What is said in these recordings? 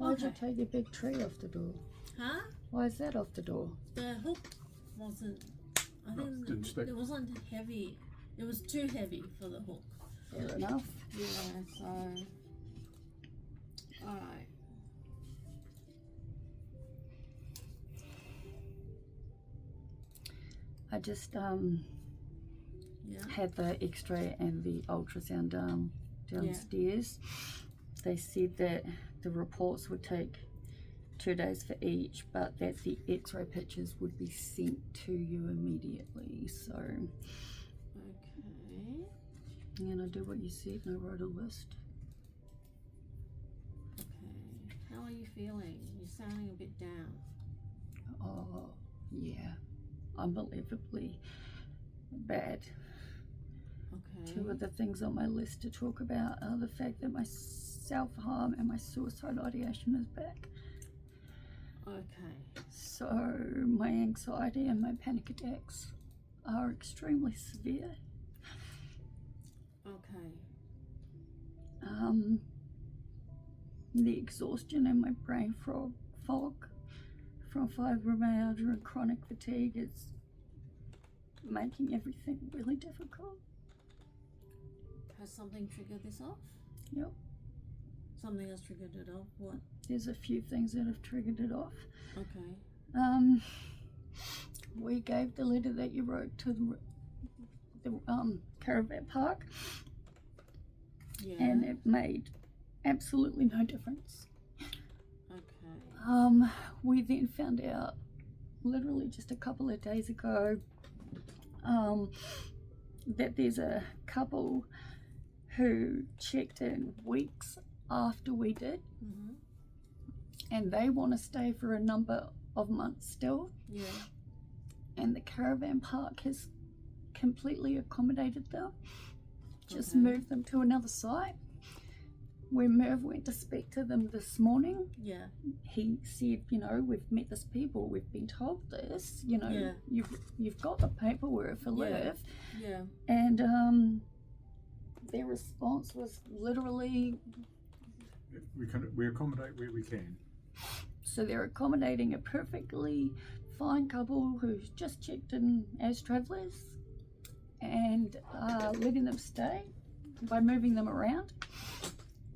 Why'd you take your big tree off the door? Huh? Why is that off the door? The hook wasn't, I think it wasn't heavy. It was too heavy for the hook. Fair enough. Yeah, so, alright. I just Yeah. had the x-ray and the ultrasound done downstairs. They said that the reports would take 2 days for each, but that the x-ray pictures would be sent to you immediately. So Okay. I'm gonna do what you said and I wrote a list. Okay. How are you feeling? You're sounding a bit down. Oh yeah, unbelievably bad. Okay. 2 of the things on my list to talk about are the fact that my self-harm and my suicide ideation is back. Okay. So my anxiety and my panic attacks are extremely severe. Okay. The exhaustion and my brain fog from fibromyalgia and chronic fatigue is making everything really difficult. Has something triggered this off? Yep. Something has triggered it off? What? There's a few things that have triggered it off. Okay. We gave the letter that you wrote to the caravan park, Yeah. and it made absolutely no difference. Okay. We then found out literally just a couple of days ago that there's a couple who checked in weeks after we did, Mhm. and they want to stay for a number of months still. Yeah. And the caravan park has completely accommodated them, just Okay. moved them to another site. When Merv went to speak to them this morning, Yeah. he said, you know, we've met this people, we've been told this, you know, Yeah. you've got the paperwork for Liv. Yeah. And their response was literally, We accommodate where we can. so they're accommodating a perfectly fine couple who's just checked in as travellers and letting them stay by moving them around.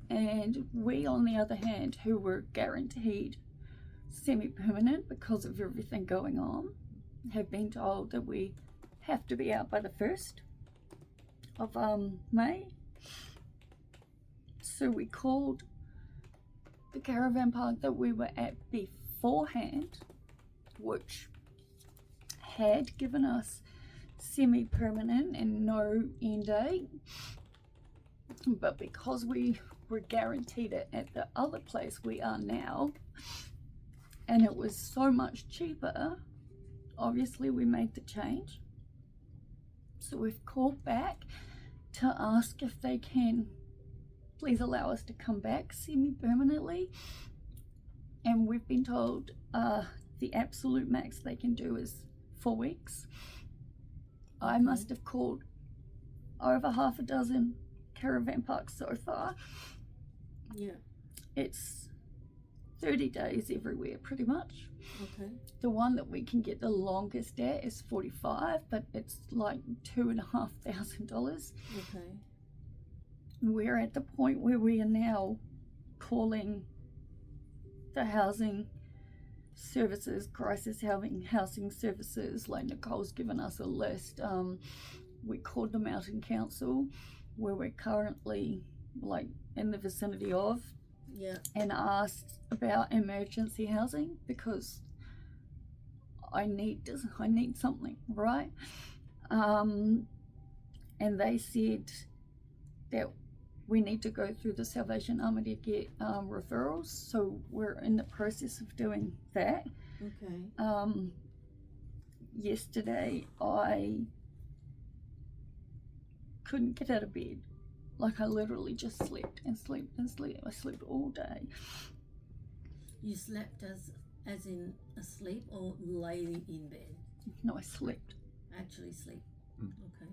And we, on the other hand, who were guaranteed semi-permanent because of everything going on, have been told that we have to be out by the 1st of May. So we called the caravan park that we were at beforehand, which had given us semi-permanent and no end date, but because we were guaranteed it at the other place we are now, and it was so much cheaper, obviously we made the change. So we've called back to ask if they can please allow us to come back semi-permanently, and we've been told the absolute max they can do is 4 weeks. I must have called over half a dozen caravan parks so far. Yeah. It's 30 days everywhere pretty much. Okay. The one that we can get the longest at is 45, but it's like $2,500. Okay. We're at the point where we are now calling the housing services, crisis housing services, like Nicole's given us a list. We called the Mountain Council, where we're currently like in the vicinity of, Yeah. and asked about emergency housing because I need something, right? And they said that we need to go through the Salvation Army to get referrals, so we're in the process of doing that. Okay. Yesterday I couldn't get out of bed. Like, I literally just slept and slept and slept. I slept all day. You slept as in asleep or lay in bed? No, I slept. Actually sleep. Mm. Okay.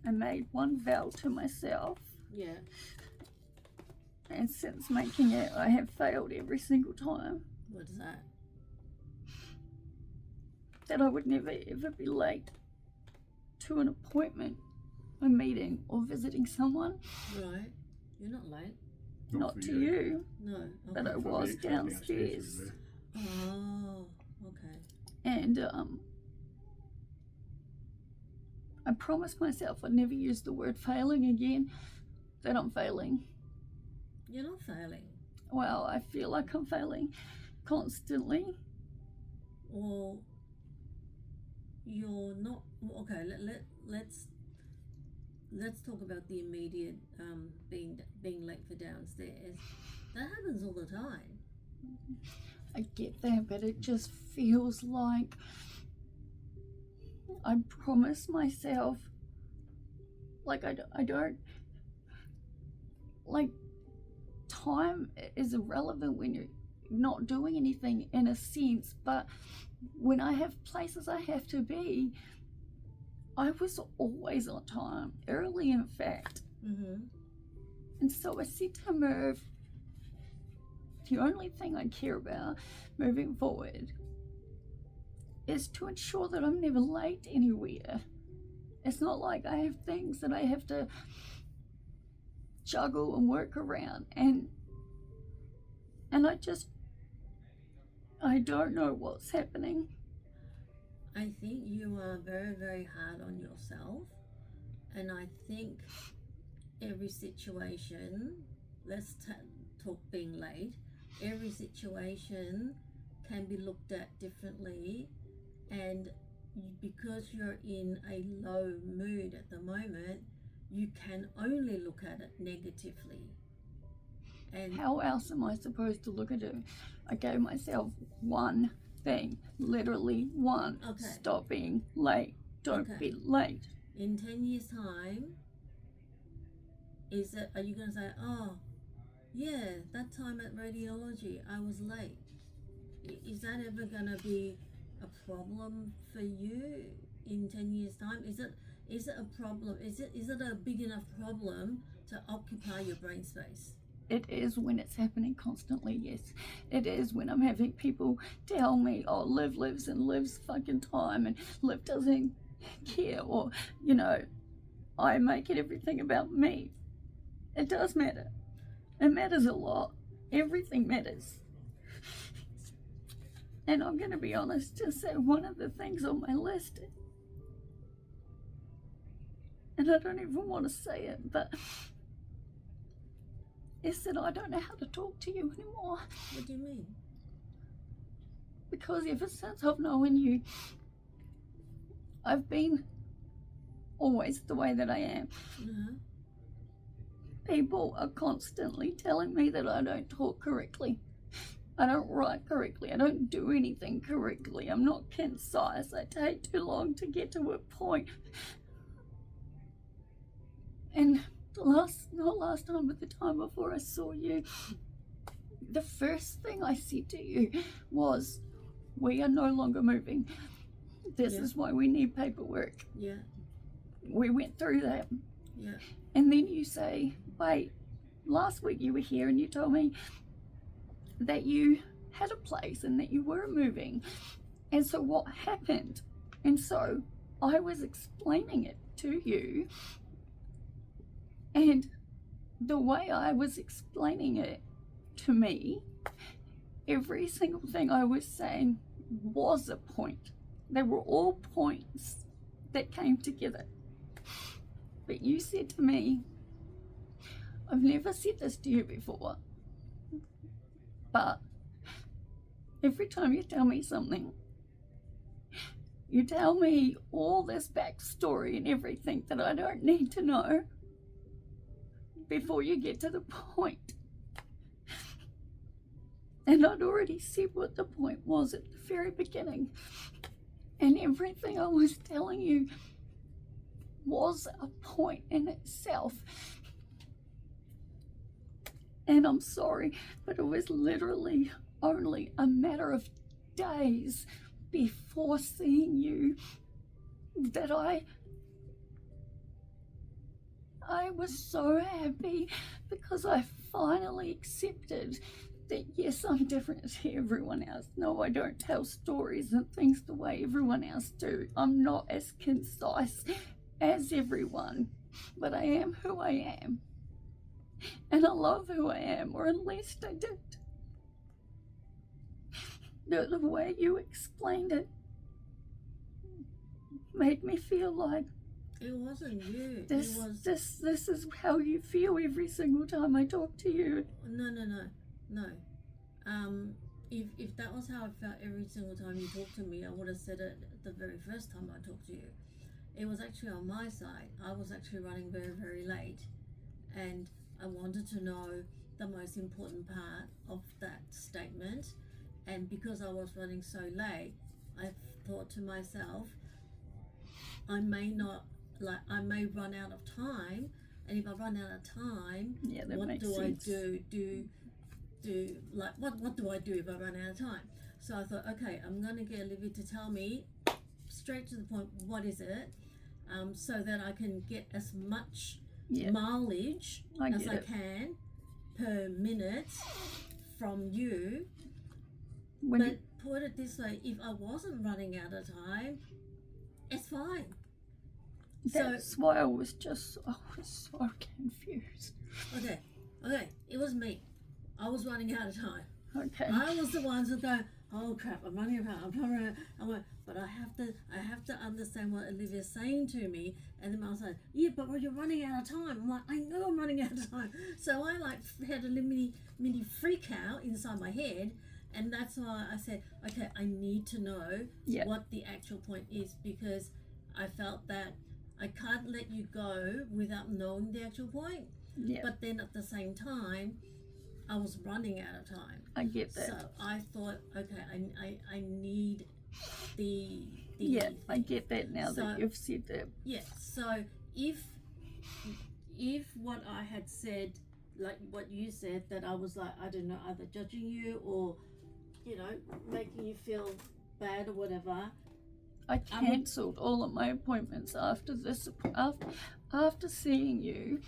I made one vow to myself, Yeah. and since making it, I have failed every single time. What is that? That I would never ever be late to an appointment, a meeting, or visiting someone. Right. You're not late. Not for to you, No. Okay. but I For me, was it's downstairs. downstairs. Oh. Okay. And I promised myself I'd never use the word failing again. That I'm failing. You're not failing. Well, I feel like I'm failing constantly. Well, you're not. Okay. Let's talk about the immediate being late for downstairs. That happens all the time. I get that, but it just feels like I promised myself, like I don't, like, time is irrelevant when you're not doing anything in a sense, but when I have places I have to be, I was always on time, early in fact. Mm-hmm. And so I said to Merv, the only thing I care about moving forward is to ensure that I'm never late anywhere. It's not like I have things that I have to juggle and work around, and I don't know what's happening. I think you are very, very hard on yourself, and I think every situation, talk being late, every situation can be looked at differently, and because you're in a low mood at the moment, you can only look at it negatively. And how else am I supposed to look at it? I gave myself one thing, literally one. Okay. Stop being late. Don't Okay. be late. in 10 years' time, are you going to say, oh, yeah, that time at radiology, I was late? Is that ever going to be a problem for you in 10 years' time? Is it a problem? Is it a big enough problem to occupy your brain space? It is when it's happening constantly, yes. It is when I'm having people tell me, oh, Liv lives and Liv's fucking time, and Liv doesn't care, or, I make it everything about me. It does matter. It matters a lot. Everything matters. And I'm going to be honest and say one of the things on my list, and I don't even want to say it, but is that I don't know how to talk to you anymore. What do you mean? Because ever since I've known you, I've been always the way that I am. Uh-huh. People are constantly telling me that I don't talk correctly. I don't write correctly. I don't do anything correctly. I'm not concise. I take too long to get to a point. And not last time, but the time before I saw you, the first thing I said to you was, we are no longer moving. This is why we need paperwork. Yeah. We went through that. Yeah. And then you say, wait, last week you were here and you told me that you had a place and that you were moving. And so what happened? And so I was explaining it to you. And the way I was explaining it to me, every single thing I was saying was a point. They were all points that came together. But you said to me, I've never said this to you before, but every time you tell me something, you tell me all this backstory and everything that I don't need to know before you get to the point. And I'd already said what the point was at the very beginning. And everything I was telling you was a point in itself. And I'm sorry, but it was literally only a matter of days before seeing you that I I was so happy because I finally accepted that yes, I'm different to everyone else. No, I don't tell stories and things the way everyone else do. I'm not as concise as everyone, but I am who I am. And I love who I am, or at least I did. The way you explained it made me feel like It wasn't you. this It was this is how you feel every single time I talk to you. no. If that was how I felt every single time you talked to me, I would have said it the very first time I talked to you. It was actually on my side. I was actually running very, very late, and I wanted to know the most important part of that statement. And because I was running so late, I thought to myself, I may run out of time, and if I run out of time, Yeah, that what makes do sense. I do like what do I do if I run out of time? So I thought, okay, I'm gonna get Olivia to tell me straight to the point, what is it, so that I can get as much mileage as I can per minute from you. But put it this way, if I wasn't running out of time, it's fine. That's why I was so confused. Okay, it was me. I was running out of time. Okay. I was the ones that go, oh crap, I'm running out. But I have to understand what Olivia's saying to me. And then I was like, yeah, but you're running out of time. I'm like, I know I'm running out of time. So I had a mini freak out inside my head. And that's why I said, okay, I need to know what the actual point is, because I felt that I can't let you go without knowing the actual point. Yeah. But then at the same time, I was running out of time. I get that. So I thought, okay, I need the I get that now that you've said that. Yeah. So if what I had said, like what you said, that I was like, I don't know, either judging you or, making you feel bad or whatever. I cancelled all of my appointments after after seeing you,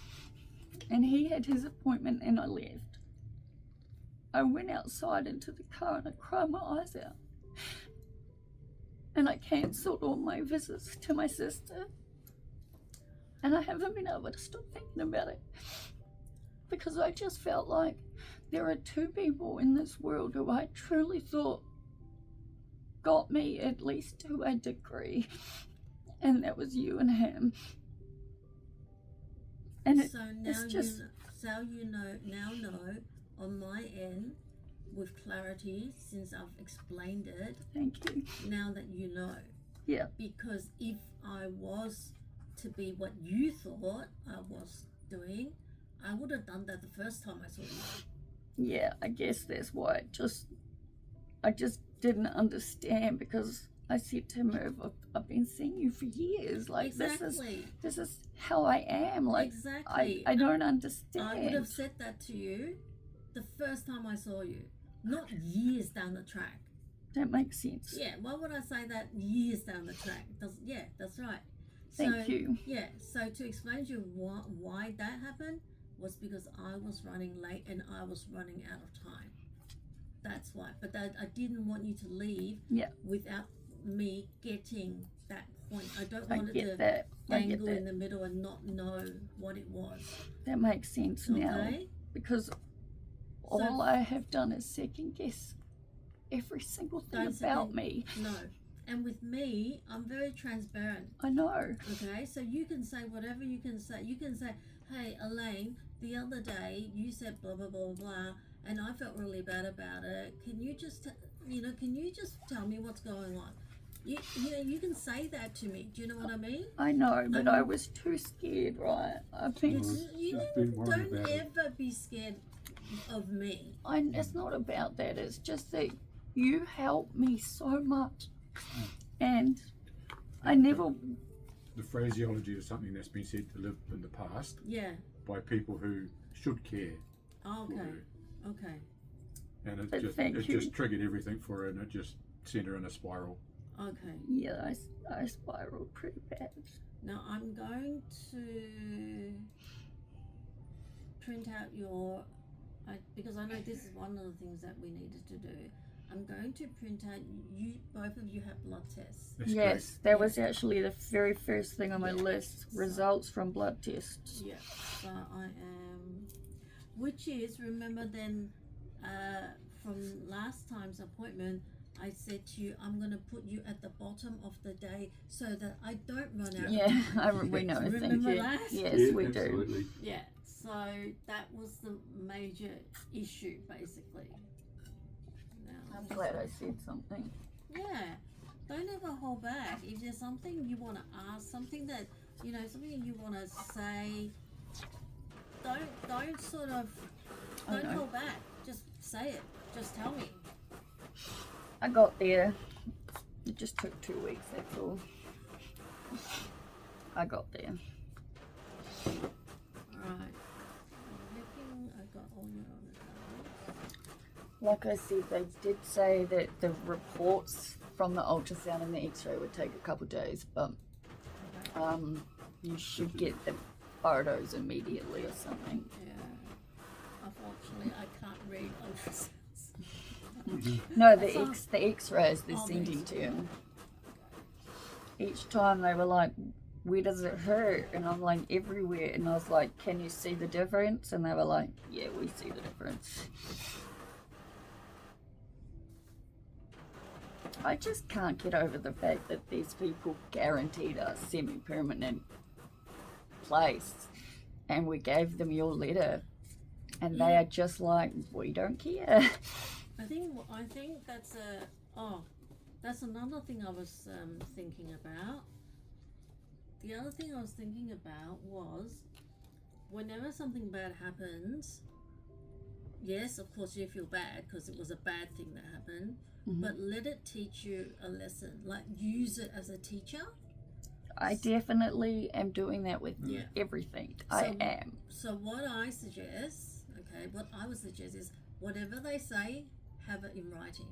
and he had his appointment and I left. I went outside into the car and I cried my eyes out. And I cancelled all my visits to my sister. And I haven't been able to stop thinking about it. Because I just felt like there are two people in this world who I truly thought got me at least to a degree. And that was you and him. And you now know on my end with clarity, since I've explained it. Thank you. Now that you know. Yeah. Because if I was to be what you thought I was doing, I would have done that the first time I saw you. Yeah, I guess that's why I just didn't understand, because I said to Merv, I've been seeing you for years. Like, exactly. This is how I am. Like, exactly. I don't understand. I would have said that to you the first time I saw you, not years down the track. That makes sense. Yeah, why would I say that years down the track? That's right. Thank you. Yeah, so to explain to you why that happened was because I was running late and I was running out of time. That's why. But I didn't want you to leave without me getting that point. I don't want it to dangle in the middle and not know what it was. That makes sense now. Because all I have done is second guess every single thing about me. No. And with me, I'm very transparent. I know. Okay, so you can say whatever you can say. You can say, hey, Elaine, the other day you said blah, blah, blah, blah, and I felt really bad about it. Can you just tell me what's going on? You can say that to me. Do you know what I mean? I know, but I was too scared, right? I think don't ever be scared of me. It's not about that. It's just that you helped me so much, and I never. The phraseology is something that's been said to live in the past. Yeah. By people who should care. Okay. And it just triggered everything for her, and it just sent her in a spiral. Okay. Yeah, I spiraled pretty bad. Now I'm going to print out your, because I know this is one of the things that we needed to do. I'm going to print out, both of you have blood tests. That's Yes, correct. that was actually the very first thing on my Yeah. list. Results from blood tests. Yeah, so I am, which is, remember then, from last time's appointment, I said to you, I'm going to put you at the bottom of the day so that I don't run out. Yeah, we know. Thank Remember you. that? Yes, Yeah, we do. absolutely. Yeah, so that was the major issue, basically. Now, I'm glad I said something. yeah, don't ever hold back. If there's something you want to ask, something that, something you want to say, don't sort of, don't know. hold back. Just say it. Just tell me. I got there. It just took 2 weeks, that's all. I got there. Alright. I'm hoping I got all your other cards. Like I said, they did say that the reports from the ultrasound and the x-ray would take a couple days, but you should get the photos immediately or something. Yeah. Unfortunately, I can't read ultrasounds. No, That's all. the x-rays they're Oh, the sending to X-ray. you. Each time they were like, where does it hurt? And I'm like, everywhere. And I was like, can you see the difference? And they were like, yeah, we see the difference. I just can't get over the fact that these people guaranteed a semi-permanent place, and we gave them your letter, and they are just like, we don't care. I think that's that's another thing I was thinking about. The other thing I was thinking about was, whenever something bad happens, yes, of course you feel bad because it was a bad thing that happened, but let it teach you a lesson. Like, use it as a teacher. I definitely am doing that with Yeah. everything. I am. So what I suggest, what I would suggest is, whatever they say, have it in writing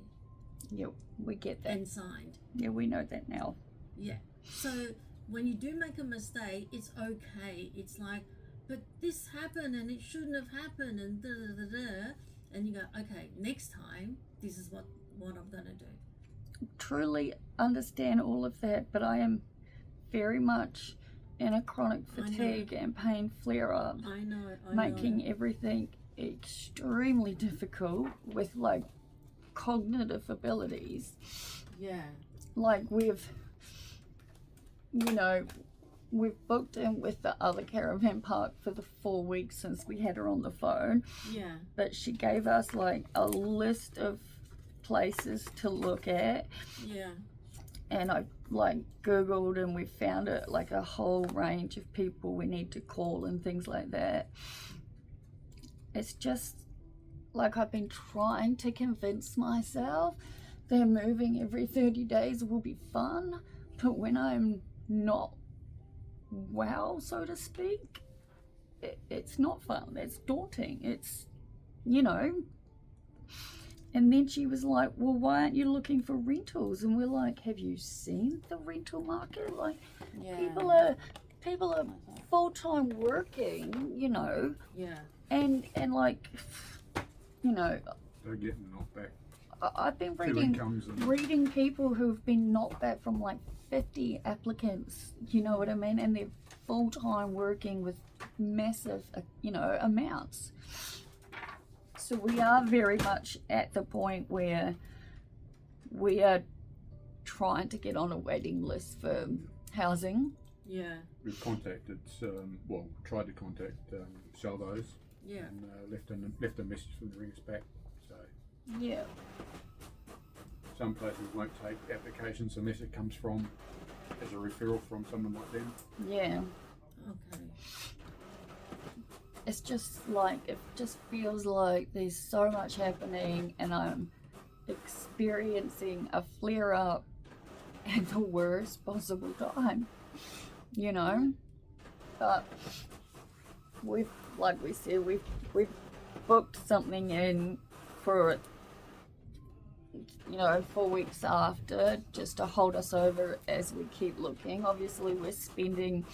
Yeah, we get that. and signed. Yeah, we know that now. Yeah. So when you do make a mistake, it's okay. It's like, but this happened and it shouldn't have happened, and da da da da. And you go, okay, next time, this is what I'm gonna do. Truly understand all of that, but I am very much in a chronic I know. fatigue and pain flare up, I know. making everything extremely difficult with like cognitive abilities. Yeah. Like we've booked in with the other caravan park for the 4 weeks since we had her on the phone, Yeah. but she gave us like a list of places to look at, Yeah. and I like googled and we found it like a whole range of people we need to call and things like that. It's just like I've been trying to convince myself that moving every 30 days will be fun, but when I'm not well, so to speak, it's not fun. It's daunting. It's, and then she was like, well, why aren't you looking for rentals? And we're like, have you seen the rental market? Like, Yeah. people are full-time working, Yeah. and like, They're getting knocked back. I've been Two incomes and reading people who've been knocked back from like 50 applicants, you know what I mean? And they're full-time working with massive, amounts. So we are very much at the point where we are trying to get on a waiting list for housing. Yeah. we've contacted, tried to contact Salvos Yeah. and left a message for them to ring us back. So Yeah. some places won't take applications unless it comes from as a referral from someone like them. Yeah. Okay. It's just like, it just feels like there's so much happening and I'm experiencing a flare up at the worst possible time, but we've, like we said, we've booked something in for 4 weeks after, just to hold us over as we keep looking. Obviously we're spending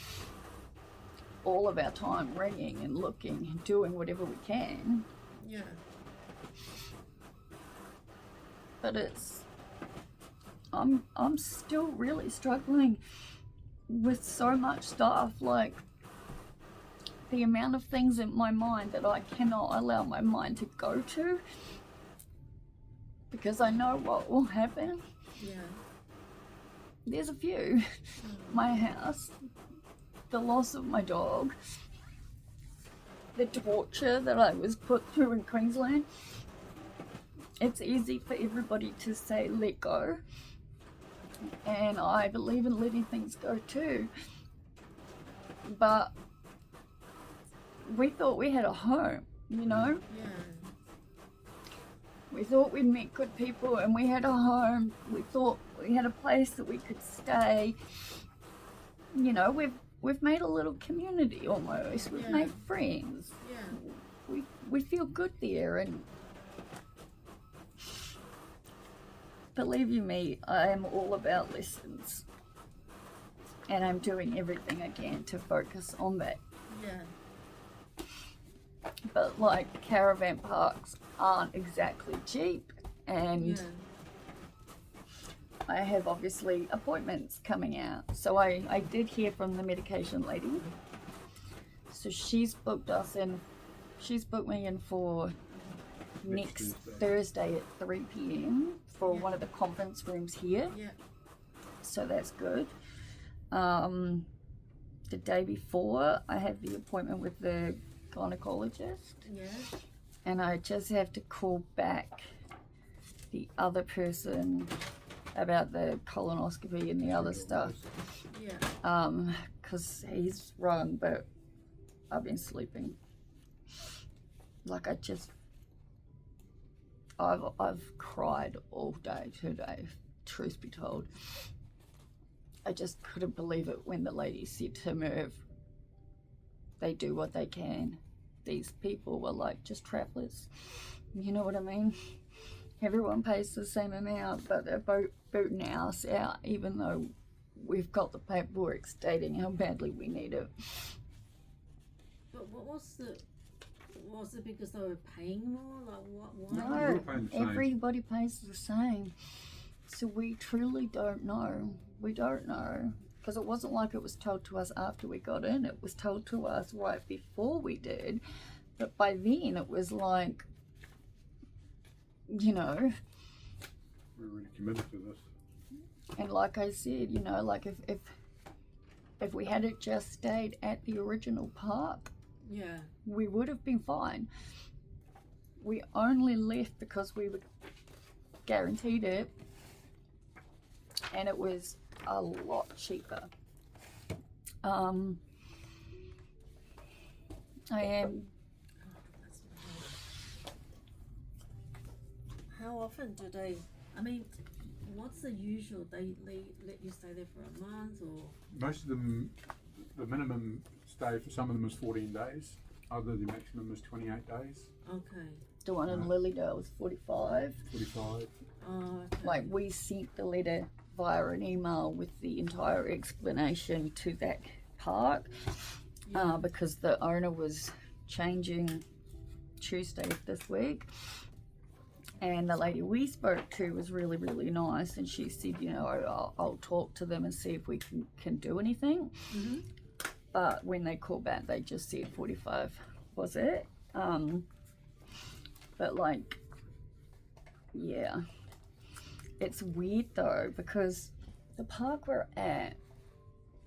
all of our time ringing and looking and doing whatever we can. Yeah. But I'm still really struggling with so much stuff, like the amount of things in my mind that I cannot allow my mind to go to because I know what will happen. Yeah. There's a few. My house, the loss of my dog, the torture that I was put through in Queensland. It's easy for everybody to say let go, and I believe in letting things go too, but we thought we had a home, you know? Yeah. We thought we'd met good people and we had a home. We thought we had a place that we could stay. You know, we've made a little community almost. We've made friends. Yeah. We feel good there, and believe you me, I am all about lessons. And I'm doing everything I can to focus on that. Yeah. But like caravan parks aren't exactly cheap, and Yeah. I have obviously appointments coming out. So I did hear from the medication lady. So she's booked me in for next Thursday at 3 p.m. for one of the conference rooms here. Yeah. So that's good. The day before I have the appointment with the gynecologist. Yeah. And I just have to call back the other person about the colonoscopy and the other stuff. Yeah. Because he's wrong, but I've been sleeping. Like I've cried all day today, truth be told. I just couldn't believe it when the lady said to Merv, they do what they can. These people were like just travellers. You know what I mean? Everyone pays the same amount, but they're booting us out, even though we've got the paperwork stating how badly we need it. But what was it because they were paying more? Like what? Why? No, We're all paying the same. everybody pays the same. So we truly don't know. We don't know. Because it wasn't like it was told to us after we got in. It was told to us right before we did. But by then it was like, you know. We're really committed to this. And like I said, you know, like if we had it just stayed at the original park, Yeah. we would have been fine. We only left because we were guaranteed it, and it was a lot cheaper. I am. How often do they? I mean, what's the usual? They let you stay there for a month, or? Most of them, the minimum stay for some of them is 14 days. Other, the maximum is 28 days. Okay. The one in Lilydale was 45. 45. Oh. Okay. Like, we sent the letter via an email with the entire explanation to that park, because the owner was changing Tuesday of this week. And the lady we spoke to was really, really nice, and she said, you know, I'll talk to them and see if we can do anything. Mm-hmm. But when they called back, they just said 45 was it. But like, yeah, it's weird though, because the park we're at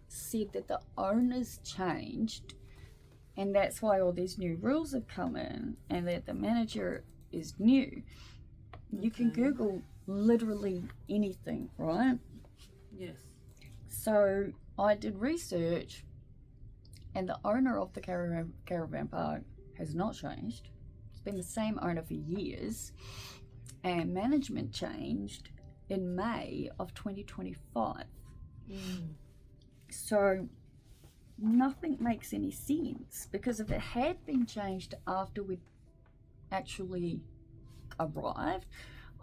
said that the owners changed, and that's why all these new rules have come in, and that the manager is new. You can Google literally anything, right? Yes. So I did research, and the owner of the caravan park has not changed. It's been the same owner for years, and management changed in May of 2025. So nothing makes any sense, because if it had been changed after we'd actually arrived,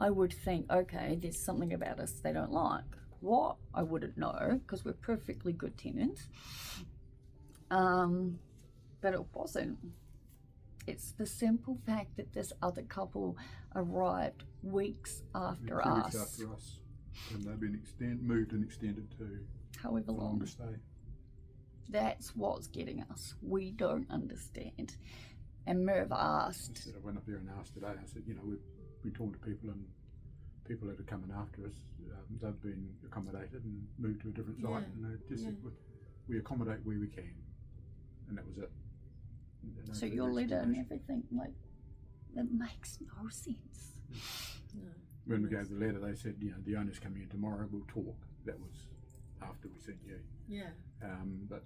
I would think, okay, there's something about us they don't like. What? I wouldn't know, because we're perfectly good tenants. But it wasn't. It's the simple fact that this other couple arrived weeks after 2 us. weeks after us, and they've been moved and extended to However a long. longer stay. That's what's getting us. We don't understand. And Merv asked. I went up there and asked today. I said, you know, we've been talking to people, and people that are coming after us, they've been accommodated and moved to a different site, Yeah. and they just said, we accommodate where we can, and that was it. And So no your further letter and explanation. everything, like, it makes no sense. No. When we gave the letter, they said, you know, the owner's coming in tomorrow, we'll talk. That was after we sent you. Yeah. But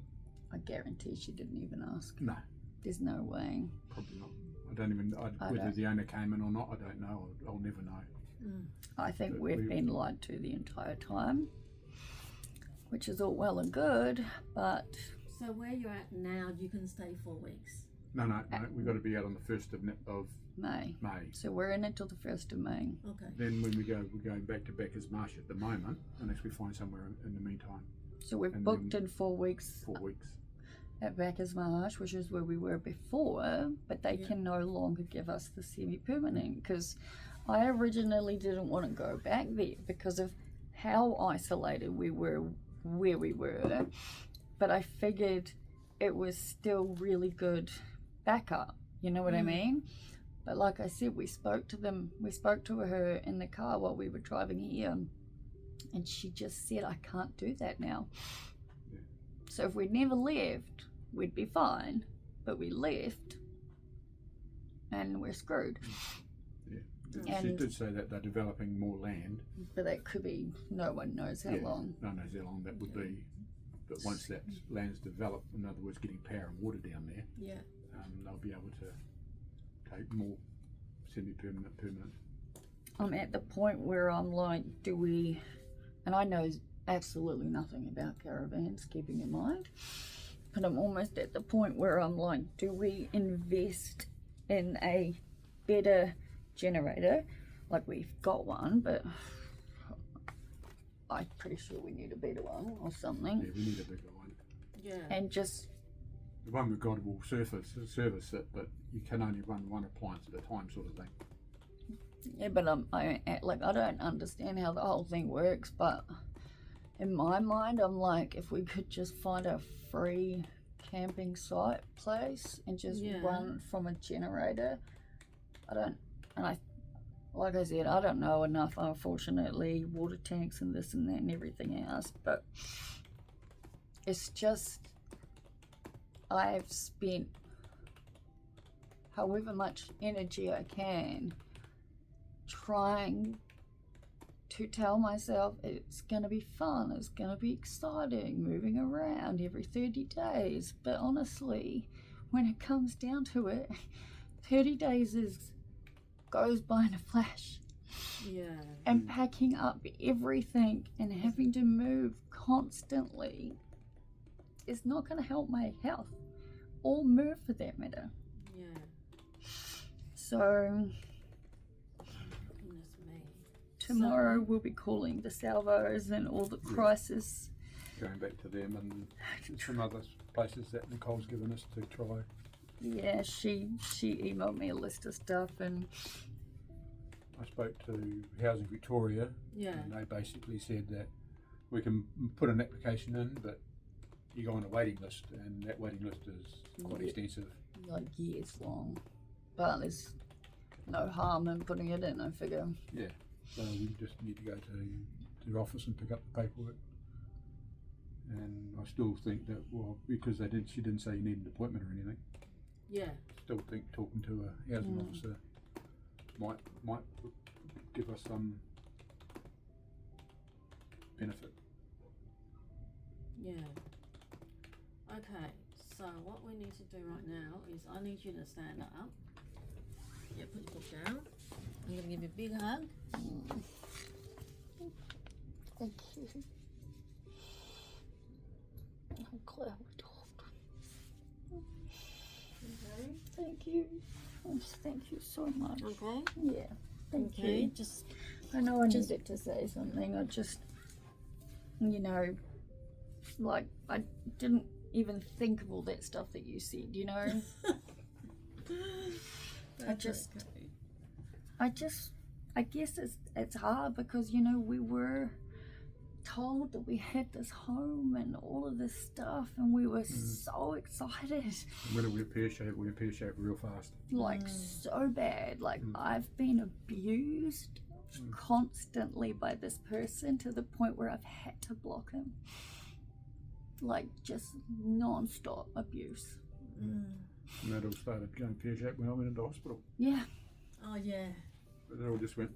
I guarantee she didn't even ask. no, There's no way. probably not. I don't even, whether don't. the owner came in or not, I don't know. I'll never know. Mm. I think But we've been lied to the entire time, which is all well and good, but So where you're at now, you can stay 4 weeks. No, we've got to be out on the 1st of May. May. So we're in until the 1st of May. Okay. Then when we're going back to Becker's Marsh at the moment, unless we find somewhere in the meantime, So we've And booked then in 4 weeks 4 weeks. at Bacchus Marsh, which is where we were before, but they Yeah. can no longer give us the semi-permanent because I originally didn't want to go back there because of how isolated we were where we were, but I figured it was still really good backup, you know what I mean? But like I said, we spoke to her in the car while we were driving here, and she just said, I can't do that now. Yeah. So if we'd never left, we'd be fine, but we left and we're screwed. Yeah. She And- did say that they're developing more land. But that could be no one knows how long. No one knows how long that would be. But once that land's developed, in other words, getting power and water down there, Yeah. they'll be able to take more semi-permanent, permanent. I'm at the point where I'm like, do we, and I know absolutely nothing about caravans, keeping in mind, but I'm almost at the point where I'm like, do we invest in a better generator? Like we've got one, but I'm pretty sure we need a better one or something. Yeah, we need a bigger one. Yeah. And just, The one we've got will service it, but you can only run one appliance at a time, sort of thing. yeah, but I don't understand how the whole thing works, but in my mind, I'm like, if we could just find a free camping site place and just Yeah. run from a generator, like I said, I don't know enough, unfortunately, water tanks and this and that and everything else, but it's just, I've spent however much energy I can trying to tell myself it's going to be fun, it's going to be exciting, moving around every 30 days. But honestly, when it comes down to it, 30 days goes by in a flash. Yeah. And packing up everything and having to move constantly is not going to help my health or Merv for that matter. Yeah. So Goodness me. tomorrow we'll be calling the salvos and all the crisis. Going back to them and some other places that Nicole's given us to try. Yeah, she emailed me a list of stuff, and I spoke to Housing Victoria, Yeah. and they basically said that we can put an application in, but you go on a waiting list, and that waiting list is quite Yeah. extensive. like years long. But there's no harm in putting it in, I figure. Yeah, so we just need to go to the office and pick up the paperwork. And I still think that, well, because she didn't say you need an appointment or anything. Yeah. Still think talking to a housing officer might give us some benefit. Yeah. Okay, so what we need to do right now is I need you to stand up. Yeah, put your book down. I'm going to give you a big hug. Thank you. I'm glad we talked. Okay. Thank you. Thank you so much. Okay. Yeah, thank Okay, you. just I know I needed to say something. I just, like, I didn't even think of all that stuff that you said, you know? That's okay. I guess it's hard because, you know, we were told that we had this home and all of this stuff, and we were so excited. And when it went pear-shaped real fast. Like, so bad. Like, I've been abused constantly by this person to the point where I've had to block him. Like, just non-stop abuse. And that all started going pear-shaped when I went into hospital. Yeah. Oh yeah. But it all just went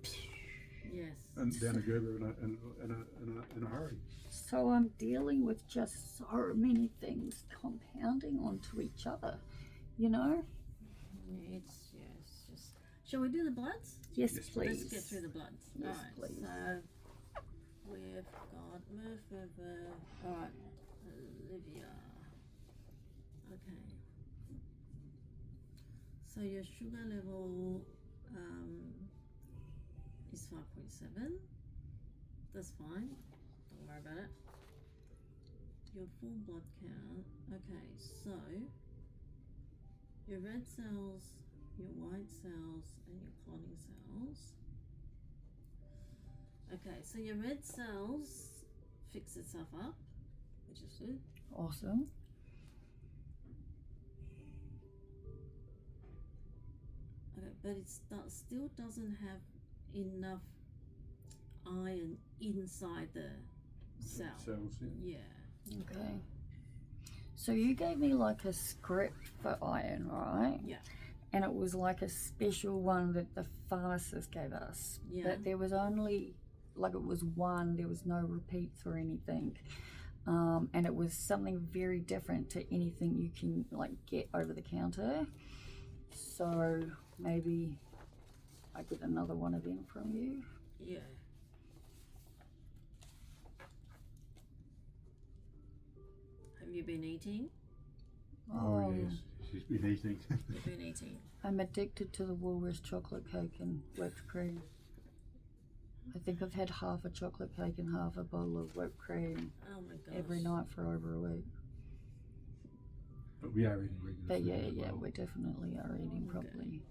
Yes. and down a Gerber in a hurry. So I'm dealing with just so many things compounding onto each other, you know? It's just. Shall we do the bloods? Yes, Yes, please. Let's get through the bloods. Yes, Alright, please. so we've got Merv. Alright, Olivia. Okay. So your sugar level is 5.7. That's fine. Don't worry about it. Your full blood count. Okay, so your red cells, your white cells, and your clotting cells. Okay, so your red cells fix itself up, which is good. Awesome. Okay, but it still doesn't have enough iron inside the cell. Cells, yeah. Yeah. Okay. So you gave me like a script for iron, right? Yeah. And it was like a special one that the pharmacist gave us. Yeah. But there was only, like it was one, there was no repeats or anything. And it was something very different to anything you can like get over the counter. So maybe I get another one of them from you. Yeah. Have you been eating? Oh, yes. She's been eating. You've been eating. I'm addicted to the Woolworths chocolate cake and whipped cream. I think I've had half a chocolate cake and half a bowl of whipped cream Oh my gosh. every night for over a week. But we are eating regular But food yeah, as yeah, well. we definitely are eating properly.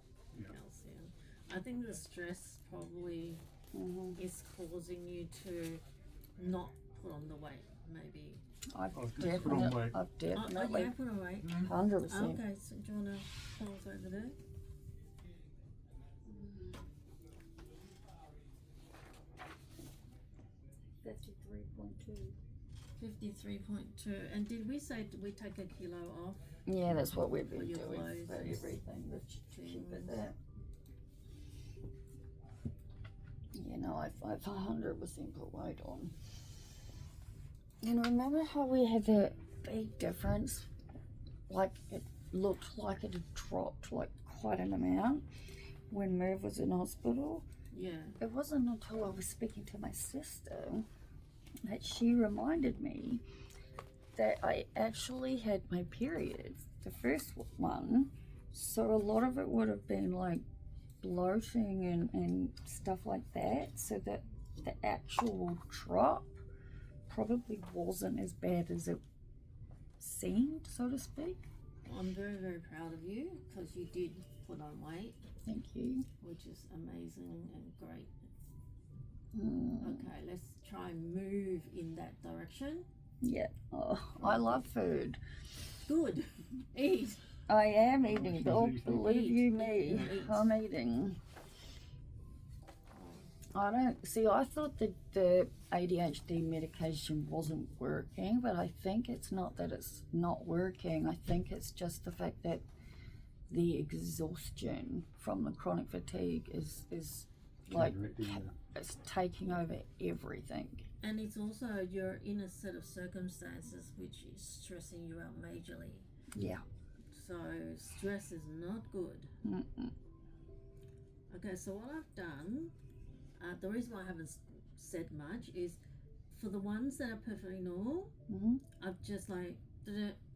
Calcium. I think the stress probably is causing you to not put on the weight. Maybe. I've I've just put on definitely, weight. I've Oh, definitely, yeah, put on weight. 100%. Okay, so do you wanna pause over there? $53.2. 53.2. And did we say we take a kilo off? Yeah, that's what we've For been your doing clothes for and everything. Let's keep it things. there. You know, I've 100% put weight on. And remember how we had that big difference? Like it looked like it had dropped like quite an amount when Merv was in hospital. Yeah. It wasn't until I was speaking to my sister that she reminded me that I actually had my period, the first one. So a lot of it would have been like bloating and stuff like that, so that the actual drop probably wasn't as bad as it seemed, so to speak. I'm very, very proud of you because you did put on weight, Thank you. which is amazing and great. Mm, Okay, let's try and move in that direction. yeah. Oh, I love food. Good. Eat. I am eating. Don't Eat. believe you me. Eat. I'm eating. I thought that the ADHD medication wasn't working, but I think it's not that it's not working. I think it's just the fact that the exhaustion from the chronic fatigue is like it's taking over everything. And it's also you're in a set of circumstances which is stressing you out majorly. Yeah. So stress is not good. Mm-mm. Okay, so what I've done, the reason why I haven't said much is for the ones that are perfectly normal, Mm-hmm. I've just like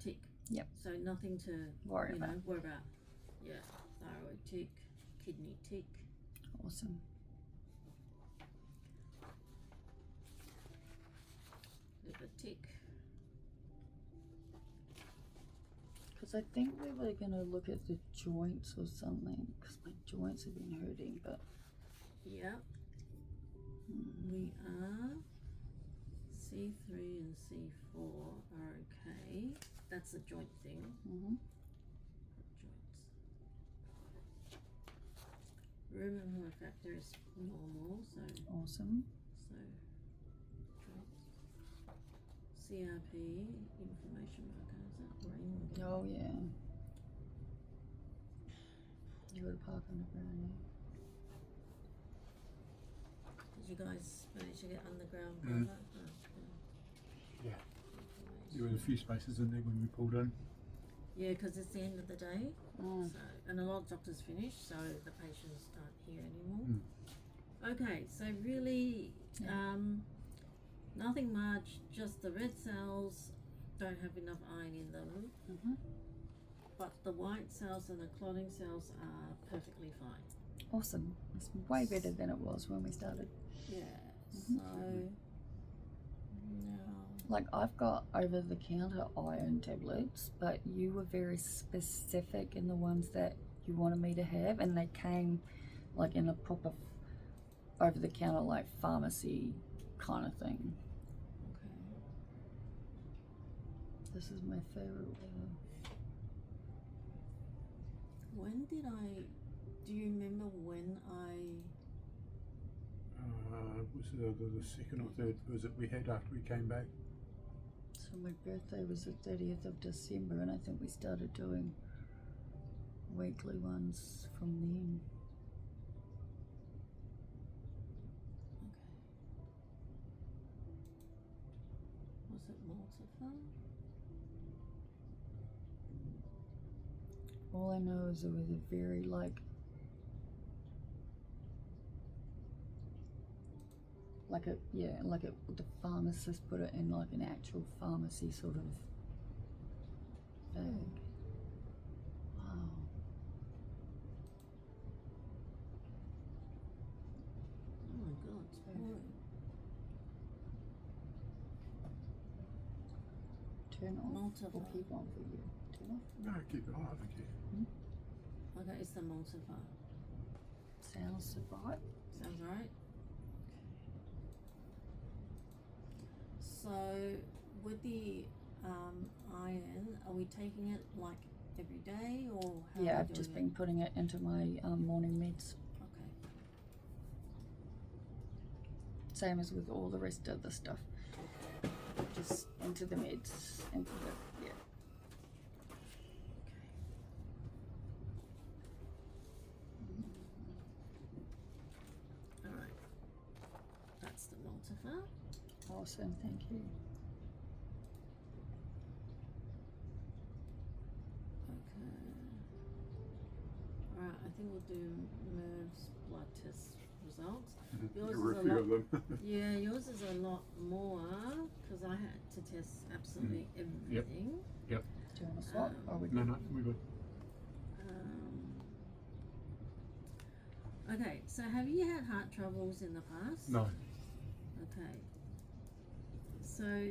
tick. Yep. So nothing to Worry about. worry about. Yeah, thyroid tick, kidney tick. Awesome. Liver tick. Because I think we were gonna look at the joints or something. Because my joints have been hurting, but Yep. We are C3 and C4 are okay. That's a joint thing. mm-hmm. Joints. Rheumatoid factor is normal, so Awesome. joints. CRP, inflammation marker, is that brain? Oh yeah. You got to park underground. Did you guys manage to get underground Mm. cover? Oh, Yeah. Inflammation. There was a few spaces in there when we pulled in. Yeah, because it's the end of the day, Mm. so and a lot of doctors finish, so the patients aren't here anymore. Mm. Okay, so really, Yeah. nothing much. Just the red cells don't have enough iron in them, Mm-hmm. but the white cells and the clotting cells are perfectly fine. Awesome. It's way better than it was when we started. Yeah. Mhm. So now, Like, I've got over-the-counter iron tablets, but you were very specific in the ones that you wanted me to have, and they came like in a proper over-the-counter like pharmacy kind of thing. okay. This is my favorite one. When did I? Do you remember when I? Was the second or third visit we had after we came back? So my birthday was the 30th of December, and I think we started doing weekly ones from then. Okay. Was it Multifa? All I know is it was a very like the pharmacist put it in like an actual pharmacy sort of bag. Wow. Oh my God, it's pouring. Turn off or Multifa. keep on for you. Turn off. No, keep it on, thank you. Okay, it's the Multifa. Sounds right. Sounds right. So with the iron, are we taking it like every day or how Yeah, are we I've just doing been putting it into my morning meds. it? Okay. Same as with all the rest of the stuff. Just into the meds, into the All right. That's the Multifa. Awesome, thank you. Okay. All right. I think we'll do Merv's blood test results. Yours There were is a a few lot. of them. Yeah, yours is a lot more because I had to test absolutely everything. Do you want to swap? Or we No, we good. Okay, so have you had heart troubles in the past? No. Okay. So